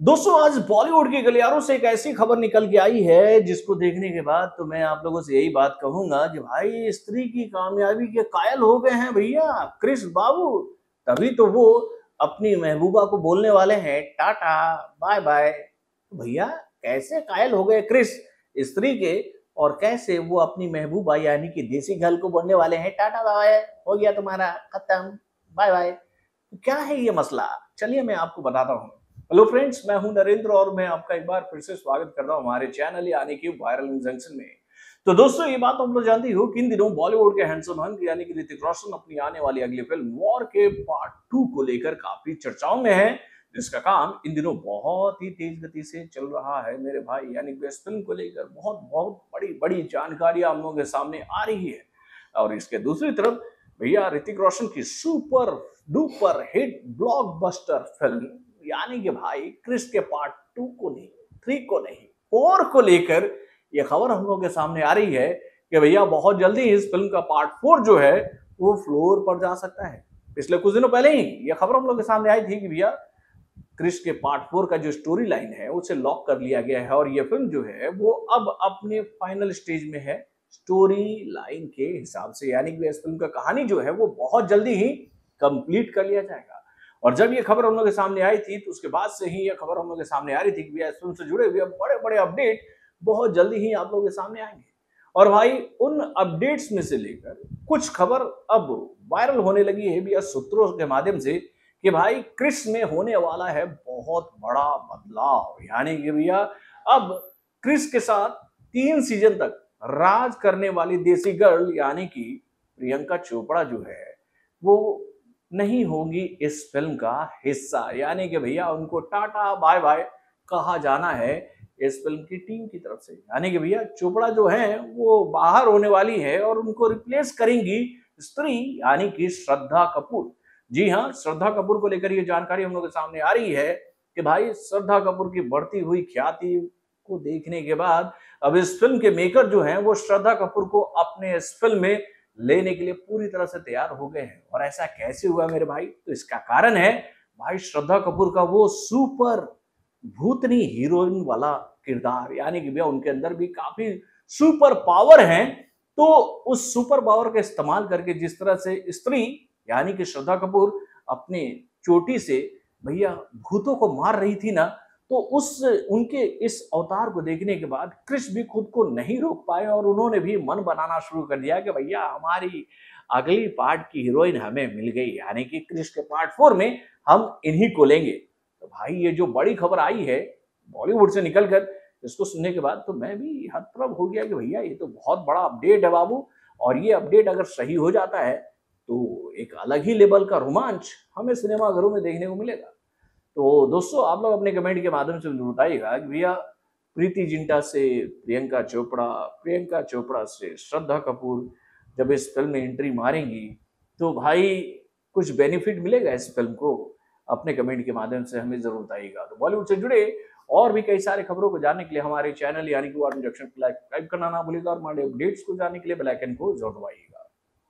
दोस्तों आज बॉलीवुड के गलियारों से एक ऐसी खबर निकल के आई है जिसको देखने के बाद तो मैं आप लोगों से यही बात कहूंगा कि भाई स्त्री की कामयाबी के कायल हो गए हैं भैया क्रिश बाबू। तभी तो वो अपनी महबूबा को बोलने वाले हैं टाटा बाय बाय। तो भैया कैसे कायल हो गए क्रिश स्त्री के, और कैसे वो अपनी महबूबा यानी कि देसी गर्ल को बोलने वाले हैं टाटा बाय, हो गया तुम्हारा खत्म, बाय बाय। तो क्या है ये मसला, चलिए मैं आपको बताता हूँ। हेलो फ्रेंड्स, मैं हूं नरेंद्र और मैं आपका एक बार फिर से स्वागत करता हूं हमारे चैनल यानी कि वायरल जंक्शन में। तो दोस्तों ये बात हम लोग जानते हो कि इन दिनों बॉलीवुड के हैंडसम हंक यानी कि ऋतिक रोशन अपनी आने वाली अगली फिल्म वॉर के पार्ट 2 को लेकर काफी चर्चाओं में है, जिसका काम इन दिनों बहुत ही तेज गति से चल रहा है मेरे भाई। यानी कि इस फिल्म को लेकर बहुत बहुत बड़ी बड़ी जानकारियां हम लोगों के सामने आ रही है। और इसके दूसरी तरफ भैया ऋतिक रोशन की super duper hit blockbuster film यानी कि भाई क्रिस के पार्ट 2 को नहीं, 3 को नहीं, 4 को लेकर ये खबर हम लोग के सामने आ रही है कि भैया बहुत जल्दी इस फिल्म का पार्ट 4 जो है वो फ्लोर पर जा सकता है। पिछले कुछ दिनों पहले ही ये खबर हम लोग के सामने आई थी कि भैया क्रिस के पार्ट 4 का जो स्टोरी लाइन है उसे लॉक कर लिया गया है और ये फिल्म जो है वो अब अपने फाइनल स्टेज में है स्टोरी लाइन के हिसाब से। यानी कि इस फिल्म का कहानी जो है वो बहुत जल्दी ही कंप्लीट कर लिया जाएगा। और जब ये खबर हम लोग के सामने आई थी तो उसके बाद से ही ये खबर हम लोग के सामने आ रही थी कि इस फिल्म से जुड़े हुए बड़े बड़े अपडेट बहुत जल्दी ही आप लोगों के सामने आएंगे। और भाई उन अपडेट्स में से लेकर कुछ खबर अब वायरल होने लगी है भैया सूत्रों के माध्यम से कि भाई क्रिस में होने वाला है बहुत बड़ा बदलाव। यानी कि भैया अब क्रिस के साथ 3 सीजन तक राज करने वाली देसी गर्ल यानी कि प्रियंका चोपड़ा जो है वो नहीं होगी इस फिल्म का हिस्सा। यानी कि भैया उनको टाटा बाय बाय कहा जाना है इस फिल्म की टीम की तरफ से। यानी कि भैया चोपड़ा जो है वो बाहर होने वाली है और उनको रिप्लेस करेंगी स्त्री यानी कि श्रद्धा कपूर। जी हाँ, श्रद्धा कपूर को लेकर ये जानकारी हम लोग के सामने आ रही है कि भाई श्रद्धा कपूर की बढ़ती हुई ख्याति को देखने के बाद अब इस फिल्म के मेकर जो हैं वो श्रद्धा कपूर को अपने इस फिल्म में लेने के लिए पूरी तरह से तैयार हो गए हैं। और ऐसा कैसे हुआ मेरे भाई, तो इसका कारण है भाई श्रद्धा कपूर का वो सुपर भूतनी हीरोइन वाला किरदार। यानी कि भैया उनके अंदर भी काफी सुपर पावर है। तो उस सुपर पावर का इस्तेमाल करके जिस तरह से स्त्री यानी कि श्रद्धा कपूर अपने चोटी से भैया भूतों को मार रही थी ना, तो उस उनके इस अवतार को देखने के बाद क्रिश भी खुद को नहीं रोक पाए और उन्होंने भी मन बनाना शुरू कर दिया कि भैया हमारी अगली पार्ट की हीरोइन हमें मिल गई, यानी कि क्रिश के पार्ट 4 में हम इन्हीं को लेंगे। तो भाई ये जो बड़ी खबर आई है बॉलीवुड से निकलकर, इसको सुनने के बाद तो मैं भी हतप्रभ हो गया कि भैया ये तो बहुत बड़ा अपडेट है बाबू। और ये अपडेट अगर सही हो जाता है तो एक अलग ही लेवल का रोमांच हमें सिनेमाघरों में देखने को मिलेगा। तो दोस्तों आप लोग अपने कमेंट के माध्यम से मुझे बताइएगा कि भैया प्रीति जिंटा से प्रियंका चोपड़ा, प्रियंका चोपड़ा से श्रद्धा कपूर जब इस फिल्म में एंट्री मारेंगी तो भाई कुछ बेनिफिट मिलेगा इस फिल्म को? अपने कमेंट के माध्यम से हमें जरूर बताइएगा। तो बॉलीवुड से जुड़े और भी कई सारे खबरों को जानने के लिए हमारे चैनल यानी कि वार्डन जंक्शन को सब्सक्राइब करना ना भूलिएगा और हमारे अपडेट्स को जानने के लिए बेल आइकन को जरूर दबाइएगा।